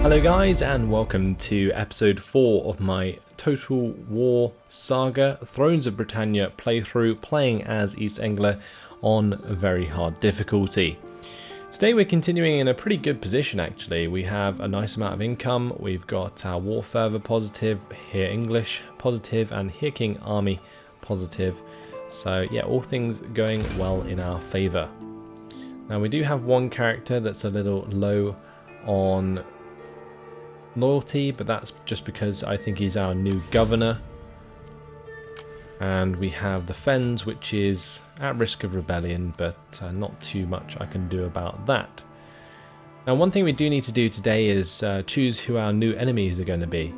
Hello guys, and welcome to episode 4 of my Total War Saga Thrones of Britannia playthrough, playing as East Anglia on very hard difficulty. Today we're continuing in a pretty good position actually. We have a nice amount of income, we've got our War Fervor positive, here English positive, and here King Army positive. So yeah, all things going well in our favour. Now we do have one character that's a little low on loyalty, but that's just because I think he's our new governor. And we have the Fens, which is at risk of rebellion, but not too much I can do about that. Now one thing we do need to do today is choose who our new enemies are going to be.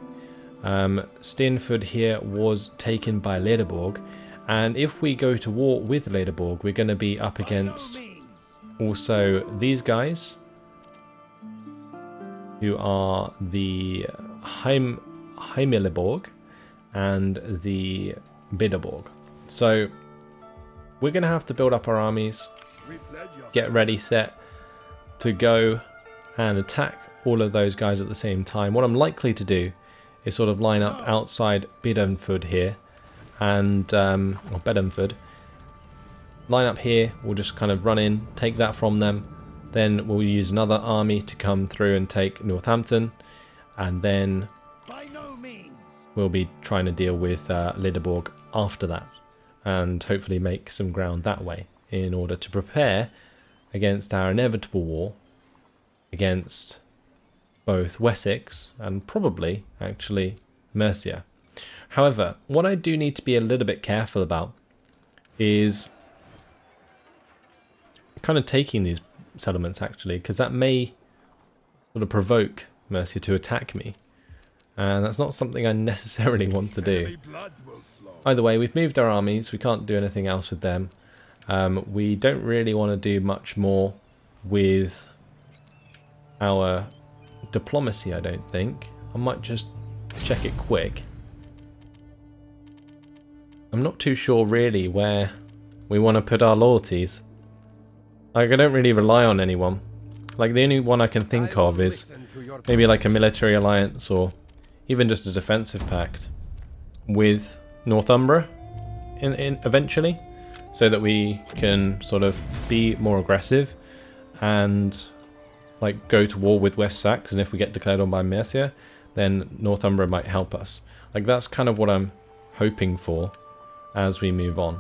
Stienford here was taken by Lederborg, and if we go to war with Lederborg, we're going to be up against also these guys, who are the Heimeleborg and the Biderborg. So we're going to have to build up our armies, get ready, set to go and attack all of those guys at the same time. What I'm likely to do is sort of line up outside Bedernford here, and or Bedernford. Line up here, we'll just kind of run in, take that from them. Then we'll use another army to come through and take Northampton, and then we'll be trying to deal with Lederborg after that, and hopefully make some ground that way in order to prepare against our inevitable war against both Wessex and probably actually Mercia. However, what I do need to be a little bit careful about is kind of taking these settlements actually, because that may sort of provoke Mercia to attack me, and that's not something I necessarily want to do. Either way, we've moved our armies, we can't do anything else with them. We don't really want to do much more with our diplomacy, I don't think. I might just check it quick. I'm not too sure really where we want to put our loyalties. Like, I don't really rely on anyone. Like, the only one I can think of is maybe like a military alliance, or even just a defensive pact with Northumbria in eventually, so that we can sort of be more aggressive and like go to war with West Sax, and if we get declared on by Mercia, then Northumbria might help us. Like, that's kind of what I'm hoping for as we move on.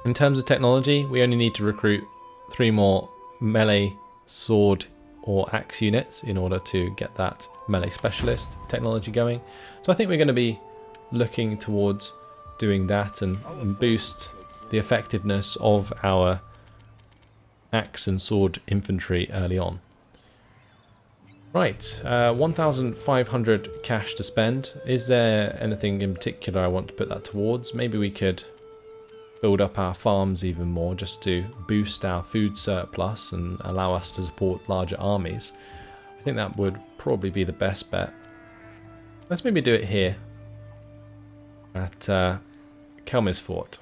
In terms of technology, we only need to recruit 3 more melee, sword or axe units in order to get that melee specialist technology going. So I think we're going to be looking towards doing that and boost the effectiveness of our axe and sword infantry early on. Right, 1,500 cash to spend. Is there anything in particular I want to put that towards? Maybe we could build up our farms even more just to boost our food surplus and allow us to support larger armies. I think that would probably be the best bet. Let's maybe do it here at Kelmisfort.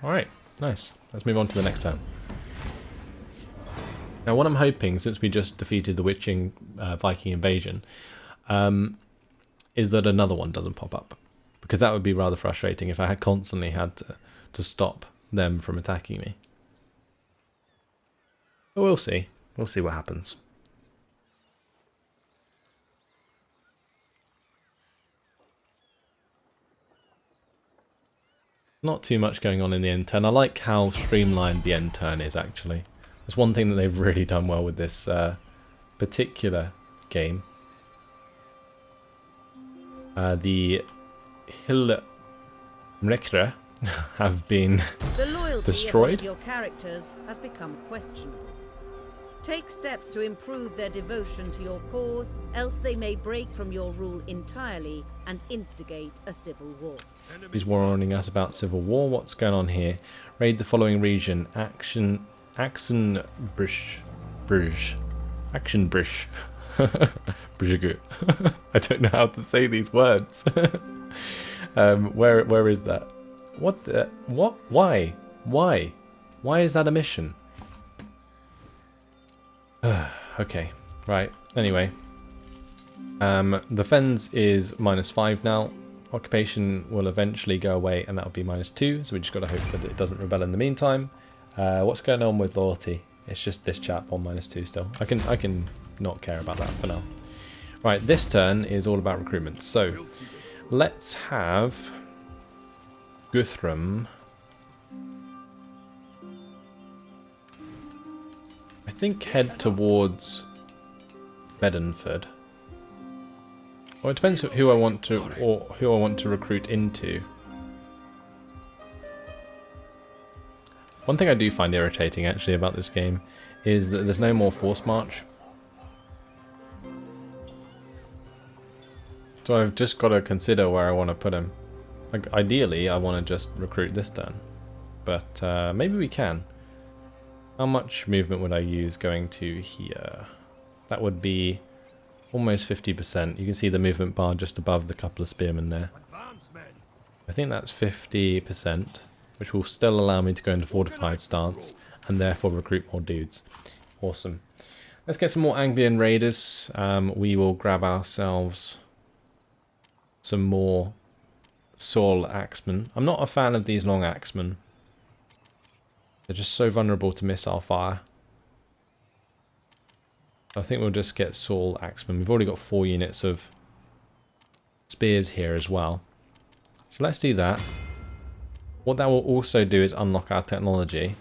Alright, nice. Let's move on to the next turn. Now what I'm hoping, since we just defeated the Witching Viking invasion, is that another one doesn't pop up. Because that would be rather frustrating if I had constantly had to stop them from attacking me. But we'll see. We'll see what happens. Not too much going on in the end turn. I like how streamlined the end turn is actually. That's one thing that they've really done well with this particular game. The Hilmrekre have been the loyalty destroyed. Of your characters has become questionable. Take steps to improve their devotion to your cause, else they may break from your rule entirely and instigate a civil war. He's warning us about civil war. What's going on here? Raid the following region. Axenbrüch. Actionbrüch. I don't know how to say these words. Where is that? What the? What? Why? Why is that a mission? Okay, Right, anyway. The Fens is -5 now. Occupation will eventually go away and that'll be -2, so we just got to hope that it doesn't rebel in the meantime. What's going on with loyalty? It's just this chap on -2 still. I can not care about that for now. Right, this turn is all about recruitment. So let's have Guthrum. I think head towards Bedford. Well, it depends who I want to recruit into. One thing I do find irritating actually about this game is that there's no more force march. So I've just got to consider where I want to put him. Like, ideally, I want to just recruit this turn, but maybe we can. How much movement would I use going to here? That would be almost 50%. You can see the movement bar just above the couple of spearmen there. I think that's 50%, which will still allow me to go into fortified stance and therefore recruit more dudes. Awesome. Let's get some more Anglian raiders. We will grab ourselves some more Saul axemen. I'm not a fan of these long axemen. They're just so vulnerable to missile fire. I think we'll just get Saul axemen. We've already got 4 units of spears here as well. So let's do that. What that will also do is unlock our technology.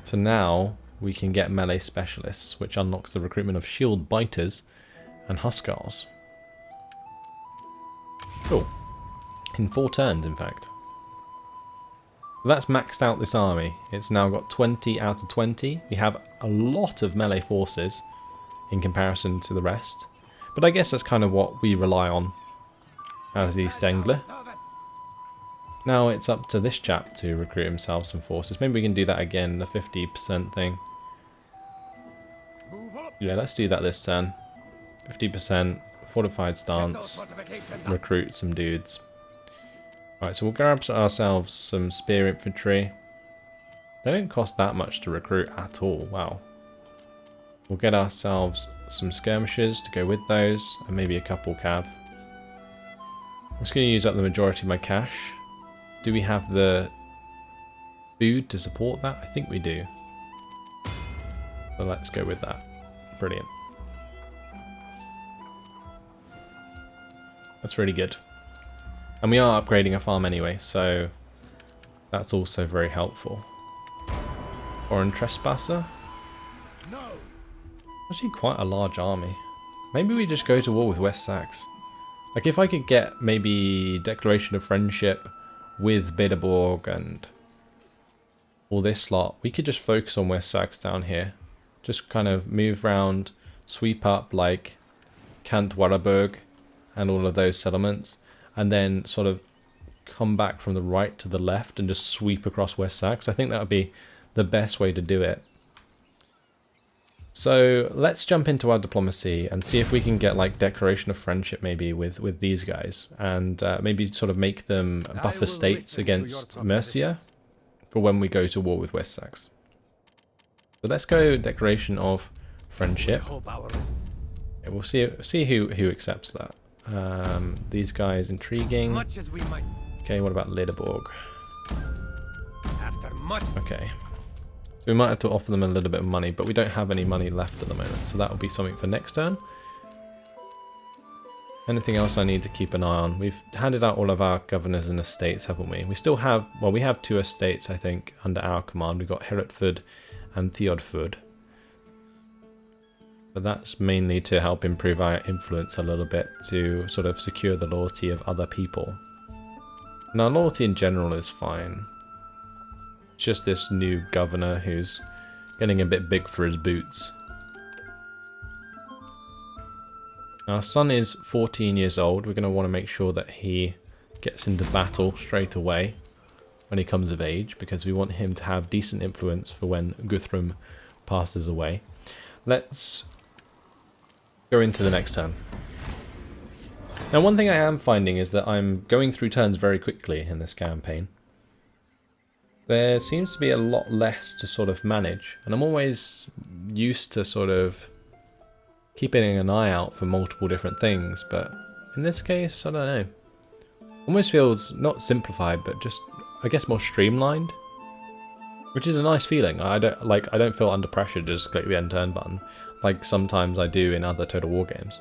So now we can get melee specialists, which unlocks the recruitment of shield biters and huskars. Cool. In 4 turns, in fact. That's maxed out this army. It's now got 20 out of 20. We have a lot of melee forces in comparison to the rest. But I guess that's kind of what we rely on as East Anglia. Now it's up to this chap to recruit himself some forces. Maybe we can do that again, the 50% thing. Yeah, let's do that this turn. 50%, fortified stance, recruit some dudes. Right, so we'll grab ourselves some spear infantry. They don't cost that much to recruit at all, wow. We'll get ourselves some skirmishers to go with those, and maybe a couple cav. I'm just going to use up the majority of my cash. Do we have the food to support that? I think we do. So let's go with that. Brilliant. That's really good. And we are upgrading a farm anyway, so that's also very helpful. Foreign trespasser. Actually quite a large army. Maybe we just go to war with West Sax. Like if I could get maybe declaration of friendship with Bedeborg and all this lot, we could just focus on West Sax down here. Just kind of move around, sweep up like Kant Warburg and all of those settlements, and then sort of come back from the right to the left and just sweep across West Sax. I think that would be the best way to do it. So let's jump into our diplomacy and see if we can get like declaration of friendship maybe with these guys, and maybe sort of make them buffer states against Mercia for when we go to war with West Sax. So let's go declaration of friendship. Yeah, we'll see who accepts that. These guys intriguing. Okay, what about Ledeborg? Okay. So we might have to offer them a little bit of money, but we don't have any money left at the moment, so that will be something for next turn. Anything else I need to keep an eye on? We've handed out all of our governors and estates, haven't we? We still have, well, we have 2 estates, I think, under our command. We've got Hereford and Theodford. But that's mainly to help improve our influence a little bit, to sort of secure the loyalty of other people. And our loyalty in general is fine. It's just this new governor who's getting a bit big for his boots. Our son is 14 years old. We're going to want to make sure that he gets into battle straight away when he comes of age, because we want him to have decent influence for when Guthrum passes away. Let's go into the next turn. Now, one thing I am finding is that I'm going through turns very quickly in this campaign. there seems to be a lot less to sort of manage. And I'm always used to sort of keeping an eye out for multiple different things. But in this case, I don't know. Almost feels not simplified, but just, I guess, more streamlined. Which is a nice feeling. I don't feel under pressure to just click the end turn button, like sometimes I do in other Total War games.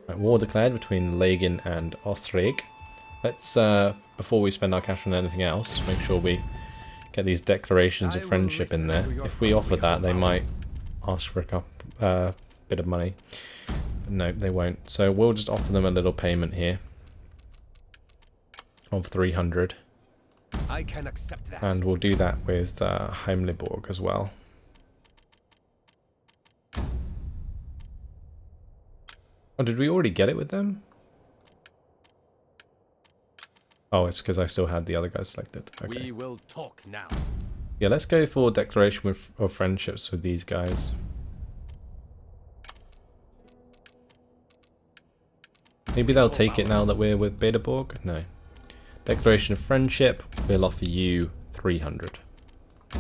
Right, war declared between Lagin and Osric. Let's, before we spend our cash on anything else, make sure we get these declarations of friendship in there. If we offer that, they might ask for a bit of money. But no, they won't. So we'll just offer them a little payment here of 300. I can accept that. And we'll do that with Heimliborg as well. Oh, did we already get it with them? Oh, it's because I still had the other guys selected. Okay. We will talk now. Yeah, let's go for declaration of friendships with these guys. Maybe they'll take it now that we're with Bedeborg? No. Declaration of friendship, we'll offer you 300.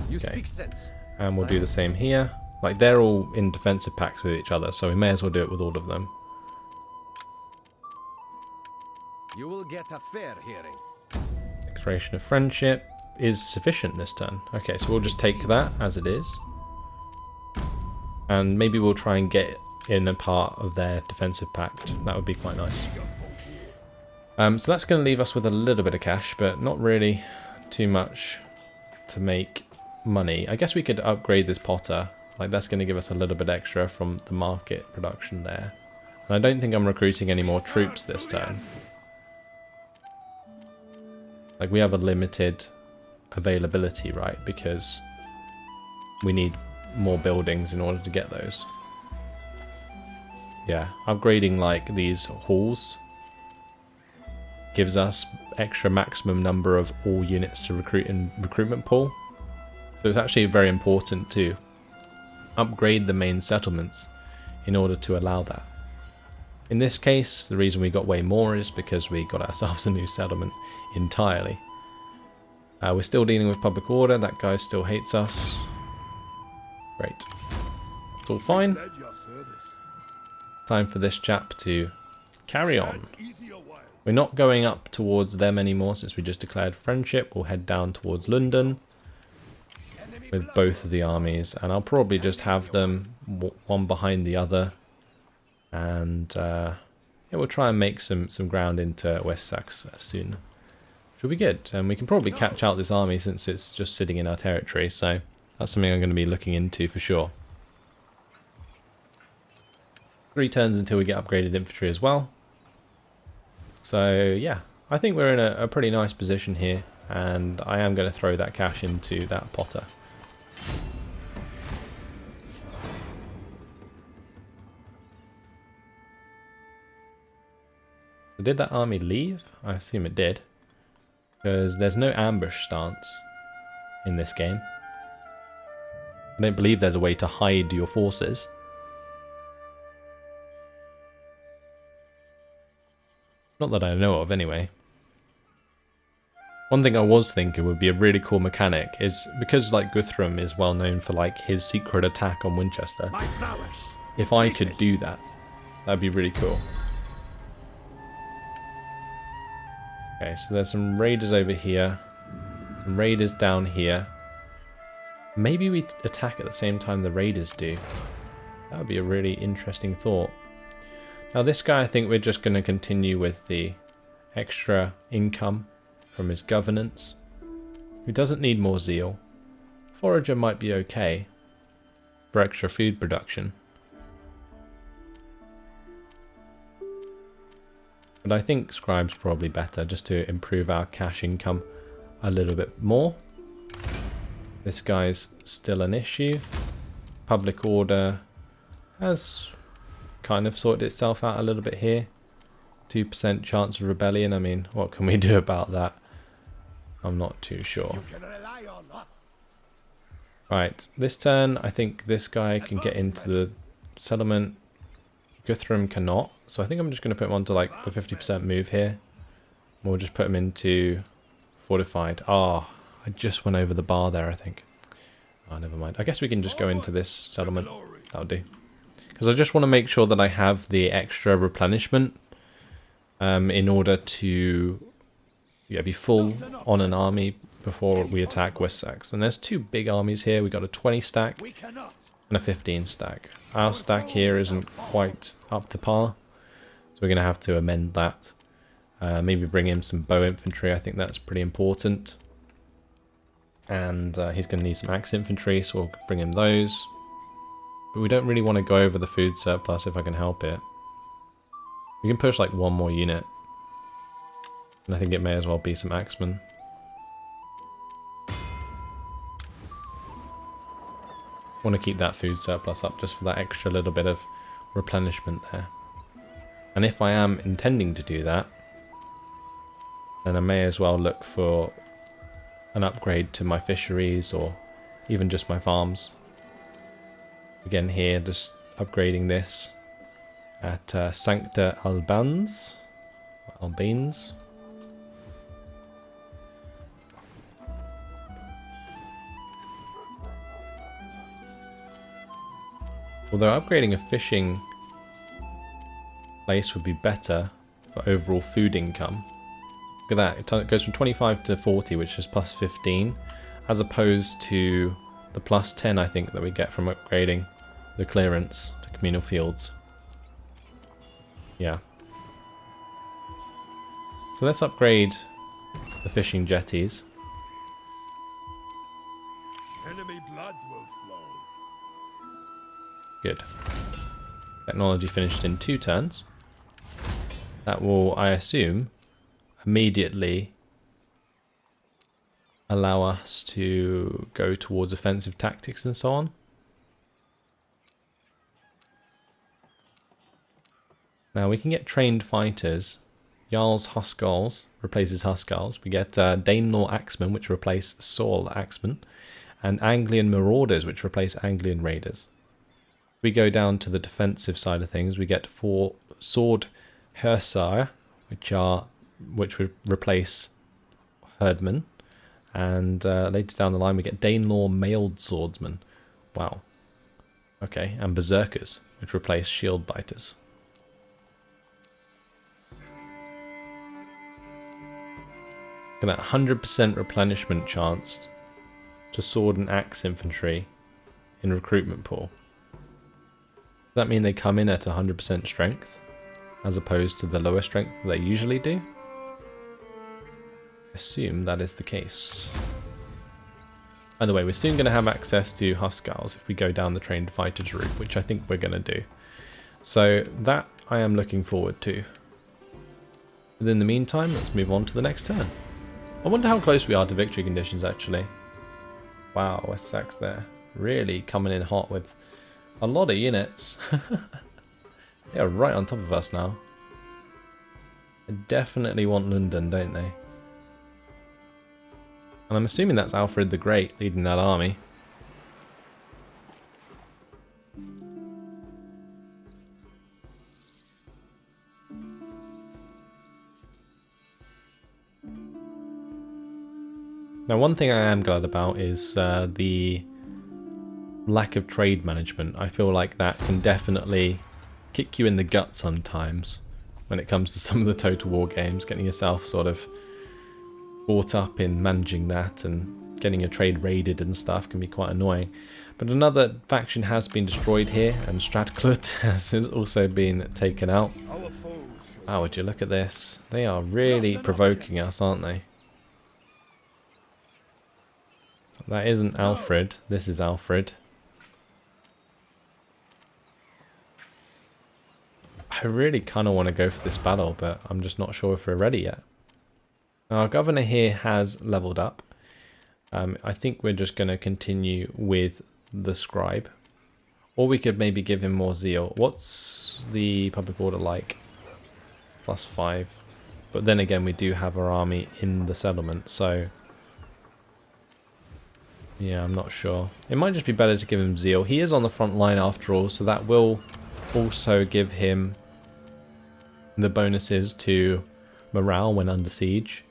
You speak sense. And we'll do the same here. Like, they're all in defensive pacts with each other, so we may as well do it with all of them. You will get a fair hearing. Declaration of friendship is sufficient this turn. Okay, so we'll just take that as it is. And maybe we'll try and get in a part of their defensive pact. That would be quite nice. So that's going to leave us with a little bit of cash, but not really too much to make money. I guess we could upgrade this potter. Like, that's going to give us a little bit extra from the market production there. And I don't think I'm recruiting any more troops this turn. Like, we have a limited availability, right? Because we need more buildings in order to get those. Yeah, upgrading like these halls gives us extra maximum number of all units to recruit in recruitment pool. So it's actually very important to upgrade the main settlements in order to allow that. In this case, the reason we got way more is because we got ourselves a new settlement entirely. We're still dealing with public order. That guy still hates us. Great. It's all fine. Time for this chap to carry on. We're not going up towards them anymore since we just declared friendship. We'll head down towards London with both of the armies, and I'll probably just have them one behind the other, and yeah, we'll try and make some ground into West Saxe soon. Should be good, and we can probably catch out this army since it's just sitting in our territory, so that's something I'm going to be looking into for sure. 3 turns until we get upgraded infantry as well. So yeah, I think we're in a pretty nice position here, and I am going to throw that cash into that potter. So did that army leave? I assume it did, because there's no ambush stance in this game. I don't believe there's a way to hide your forces. Not that I know of, anyway. One thing I was thinking would be a really cool mechanic is, because like Guthrum is well known for like his secret attack on Winchester, if I could do that, that'd be really cool. Okay, so there's some raiders over here, some raiders down here. Maybe we attack at the same time the raiders do. That would be a really interesting thought. Now this guy, I think we're just going to continue with the extra income from his governance. He doesn't need more zeal. Forager might be okay for extra food production. But I think Scribe's probably better just to improve our cash income a little bit more. This guy's still an issue. Public order has kind of sorted itself out a little bit here. 2% chance of rebellion. I mean, what can we do about that? I'm not too sure. Right, this turn I think this guy can get into the settlement. Guthrum cannot, so I think I'm just going to put him onto like the 50% move here. We'll just put him into Fortified. Ah, I just went over the bar there, I think. Oh, never mind. I guess we can just go into this settlement. That'll do. Because I just want to make sure that I have the extra replenishment in order to be full on an army before we attack Wessex. And there's two big armies here. We've got a 20 stack and a 15 stack. Our stack here isn't quite up to par, so we're going to have to amend that. Maybe bring in some bow infantry. I think that's pretty important. And he's going to need some axe infantry, so we'll bring him those. But we don't really want to go over the food surplus if I can help it. We can push like one more unit. And I think it may as well be some axemen. Want to keep that food surplus up just for that extra little bit of replenishment there. And if I am intending to do that, then I may as well look for an upgrade to my fisheries or even just my farms. Again here, just upgrading this at Sancta Albans. Although upgrading a fishing place would be better for overall food income. Look at that, it goes from 25 to 40, which is plus 15, as opposed to the plus 10 I think that we get from upgrading the clearance to communal fields. Yeah. So let's upgrade the fishing jetties. Enemy blood will flow. Good. Technology finished in 2 turns. That will, I assume, immediately allow us to go towards offensive tactics and so on. Now we can get trained fighters. Jarl's Huskarls replaces Huskarls. We get Danelaw Axemen, which replace Saul Axemen, and Anglian Marauders, which replace Anglian Raiders. We go down to the defensive side of things. We get 4 Sword Hussar, which would replace Herdmen, and later down the line we get Danelaw Mailed Swordsmen. Wow. Okay, and Berserkers, which replace Shield Biters. Look at that 100% replenishment chance to sword and axe infantry in recruitment pool. Does that mean they come in at 100% strength as opposed to the lower strength that they usually do? I assume that is the case. By the way, we're soon going to have access to Huskarls if we go down the trained fighters route, which I think we're going to do. So that I am looking forward to. But in the meantime, let's move on to the next turn. I wonder how close we are to victory conditions, actually. Wow, Wessex there. Really coming in hot with a lot of units. They are right on top of us now. They definitely want London, don't they? And I'm assuming that's Alfred the Great leading that army. Now, one thing I am glad about is the lack of trade management. I feel like that can definitely kick you in the gut sometimes when it comes to some of the Total War games. Getting yourself sort of caught up in managing that and getting your trade raided and stuff can be quite annoying. But another faction has been destroyed here, and Stratclud has also been taken out. Wow, would you look at this? They are really provoking us, aren't they? That isn't Alfred, this is Alfred. I really kind of want to go for this battle, but I'm just not sure if we're ready yet. Now, our governor here has leveled up. I think we're just going to continue with the scribe. Or we could maybe give him more zeal. What's the public order like? +5. But then again, we do have our army in the settlement, so... yeah, I'm not sure. It might just be better to give him zeal. He is on the front line after all, so that will also give him the bonuses to morale when under siege.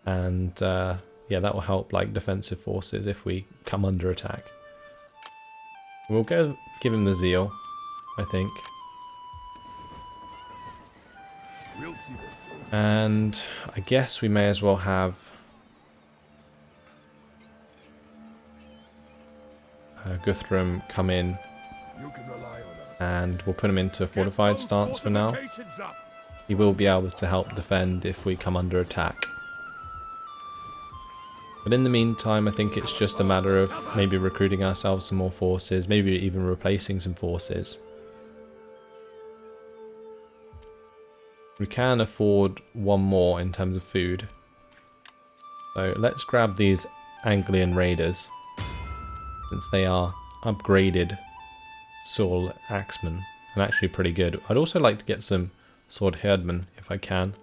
And yeah, that will help like defensive forces if we come under attack. We'll go give him the zeal, I think. We'll see this through. And I guess we may as well have Guthrum come in, You can rely on us. and we'll put him into fortified Get those stance for now. fortifications up. He will be able to help defend if we come under attack. But in the meantime, I think it's just a matter of maybe recruiting ourselves some more forces, maybe even replacing some forces. We can afford one more in terms of food. So let's grab these Anglian raiders, since they are upgraded Sword Axemen and actually pretty good. I'd also like to get some Sword Herdmen if I can.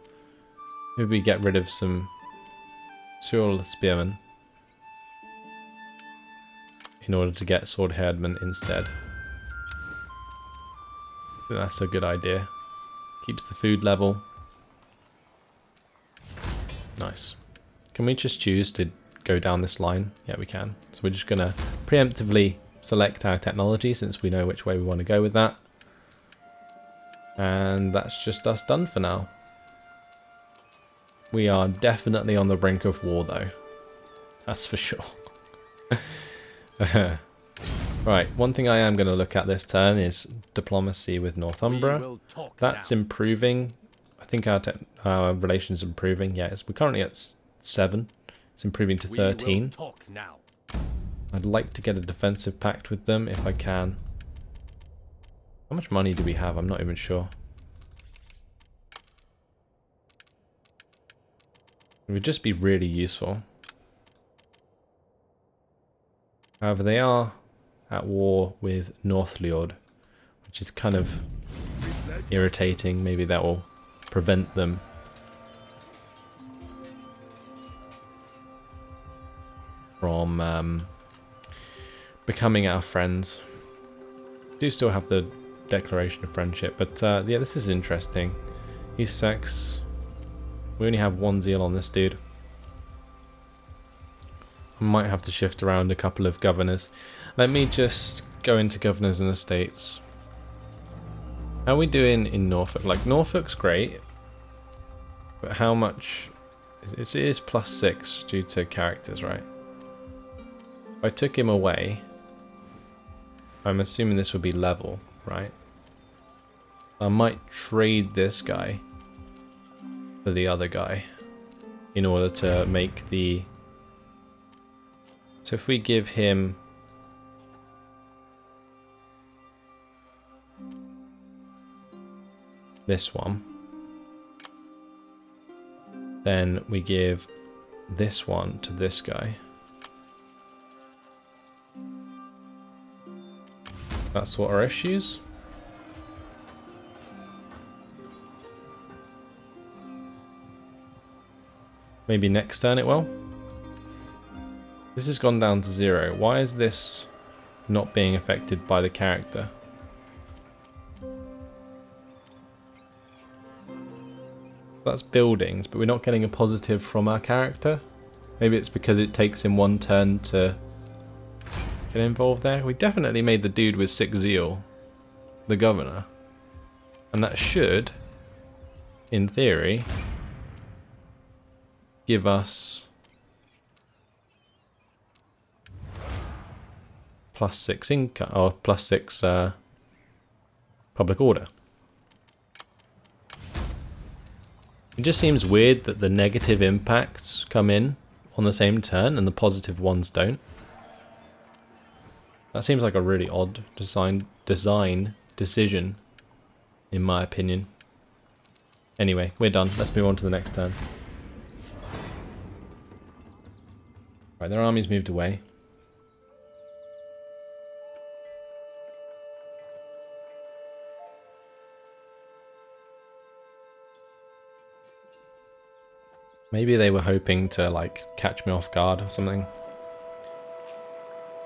Maybe get rid of some Sword Spearmen in order to get Sword Herdmen instead. I think that's a good idea. Keeps the food level. Nice. Can we just choose to go down this line? Yeah, we can. So we're just going to preemptively select our technology since we know which way we want to go with that. And that's just us done for now. We are definitely on the brink of war though. That's for sure. Right, one thing I am going to look at this turn is diplomacy with Northumbria. That's improving. I think our relations improving. Yes, we're currently at 7. It's improving to 13. I'd like to get a defensive pact with them if I can. How much money do we have? I'm not even sure. It would just be really useful. However, they are at war with Northliord, which is kind of irritating. Maybe that will prevent them from becoming our friends. We do still have the Declaration of Friendship, but yeah, this is interesting. East Sax, we only have 1 zeal on this dude. I might have to shift around a couple of governors. Let me just go into governors and estates. How are we doing in Norfolk? Like, Norfolk's great, but how much? It is +6 due to characters, right? If I took him away, I'm assuming this would be level, right? I might trade this guy for the other guy in order to make the... So if we give him this one, then we give this one to this guy. That's what our issues. Maybe next turn it will. This has gone down to 0. Why is this not being affected by the character? That's buildings, but we're not getting a positive from our character. Maybe it's because it takes him 1 turn to get involved there. We definitely made the dude with 6 zeal the governor. And that should, in theory, give us +6 income, or +6 public order. It just seems weird that the negative impacts come in on the same turn and the positive ones don't. That seems like a really odd design decision, in my opinion. Anyway, we're done. Let's move on to the next turn. Right, their army's moved away. Maybe they were hoping to, like, catch me off guard or something.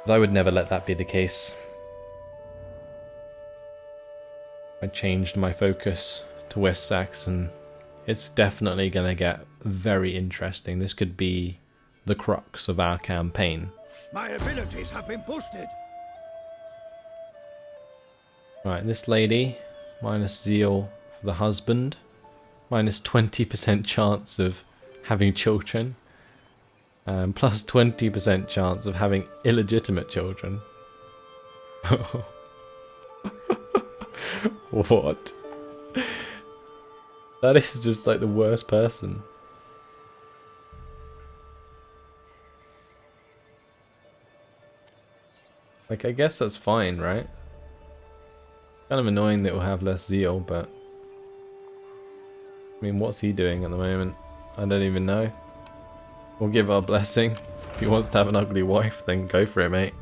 But I would never let that be the case. I changed my focus to West Saxon it's definitely going to get very interesting. This could be the crux of our campaign. My abilities have been boosted. Right, this lady, minus zeal for the husband, minus 20% chance of having children, plus 20% chance of having illegitimate children. What? That is just like the worst person. Like, I guess that's fine, right? Kind of annoying that we'll have less zeal, but I mean, what's he doing at the moment? I don't even know. We'll give our blessing. If he wants to have an ugly wife, then go for it, mate.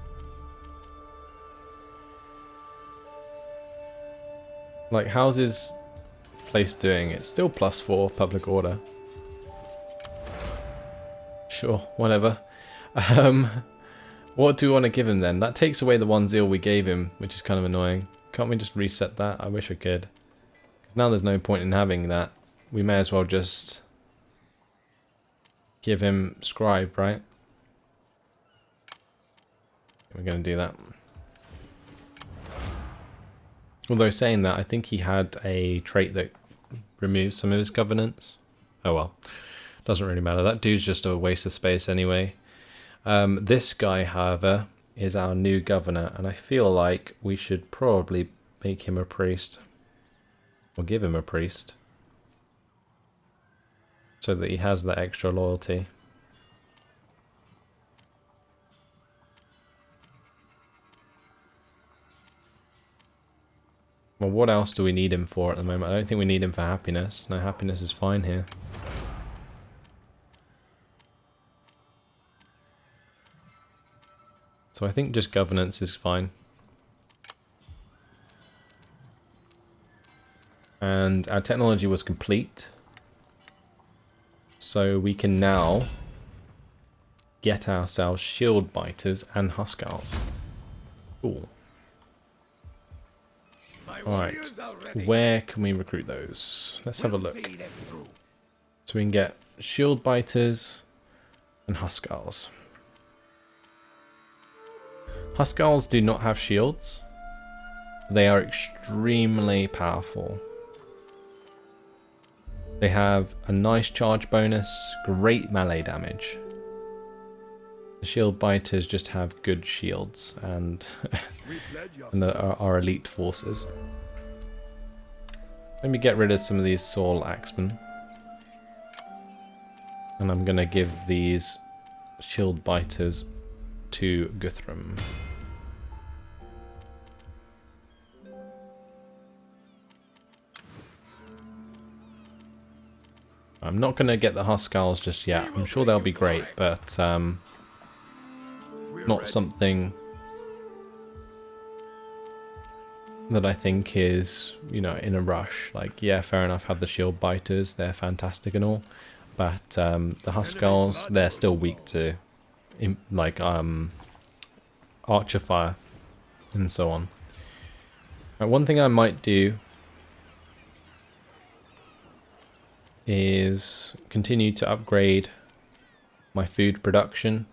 Like, how's his place doing? It's still +4 public order. Sure, whatever. What do we want to give him then? That takes away the 1 zeal we gave him, which is kind of annoying. Can't we just reset that? I wish I could. Because now there's no point in having that. We may as well just give him scribe, right? We're going to do that. Although saying that, I think he had a trait that removes some of his governance. Oh well, doesn't really matter. That dude's just a waste of space anyway. This guy, however, is our new governor, and I feel like we should probably make him a priest. Or give him a priest. So that he has that extra loyalty. Well, what else do we need him for at the moment? I don't think we need him for happiness. No, happiness is fine here. So I think just governance is fine. And our technology was complete. So we can now get ourselves shield biters and huskarls. Cool. Alright, where can we recruit those? Let's have a look. So we can get shield biters and huskarls. Huskarls do not have shields. They are extremely powerful. They have a nice charge bonus, great melee damage. The shield biters just have good shields and, and are elite forces. Let me get rid of some of these Saul Axemen. And I'm going to give these shield biters to Guthrum. I'm not going to get the Huskarls just yet. I'm sure they'll be great, but not something that I think is, you know, in a rush. Like, yeah, fair enough, have the shield biters, they're fantastic and all, but the Huskarls, they're still weak to like archer fire and so on. One thing I might do is continue to upgrade my food production.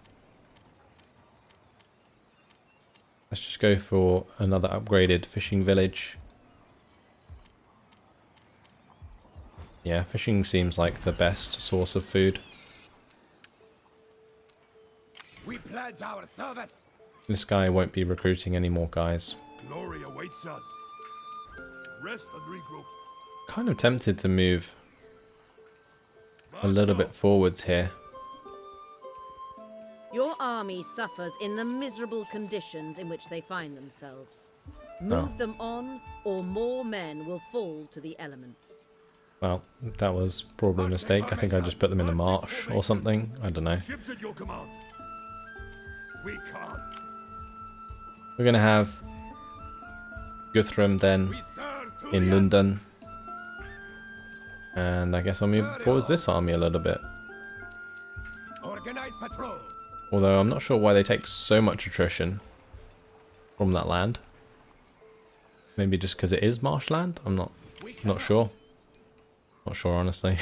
Let's just go for another upgraded fishing village. Yeah, fishing seems like the best source of food. We pledge our service. This guy won't be recruiting any more guys. Glory awaits us. Rest and regroup. Kind of tempted to move a little bit forwards here. Your army suffers in the miserable conditions in which they find themselves. Move them on, or more men will fall to the elements. Well, that was probably a mistake. I think I just put them in a marsh or something. I don't know. Ships at your command. We can't. We're going to have Guthrum then We serve to in the end. London. And I guess I'll move towards this army a little bit. Organize patrols. Although I'm not sure why they take so much attrition from that land. Maybe just because it is marshland? I'm not sure. Not sure, honestly.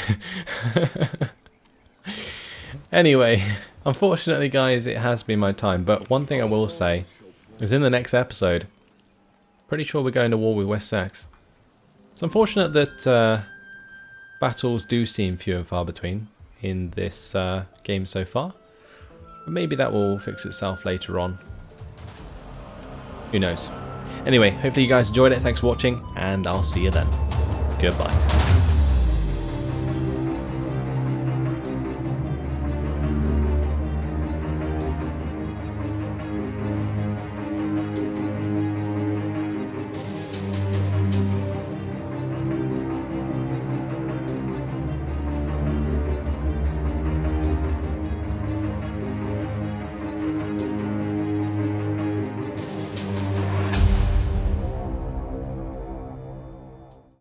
Anyway, unfortunately, guys, it has been my time. But one thing I will say is in the next episode, pretty sure we're going to war with West Sax. It's unfortunate that battles do seem few and far between in this game so far. But maybe that will fix itself later on. Who knows? Anyway, hopefully you guys enjoyed it. Thanks for watching, and I'll see you then. Goodbye.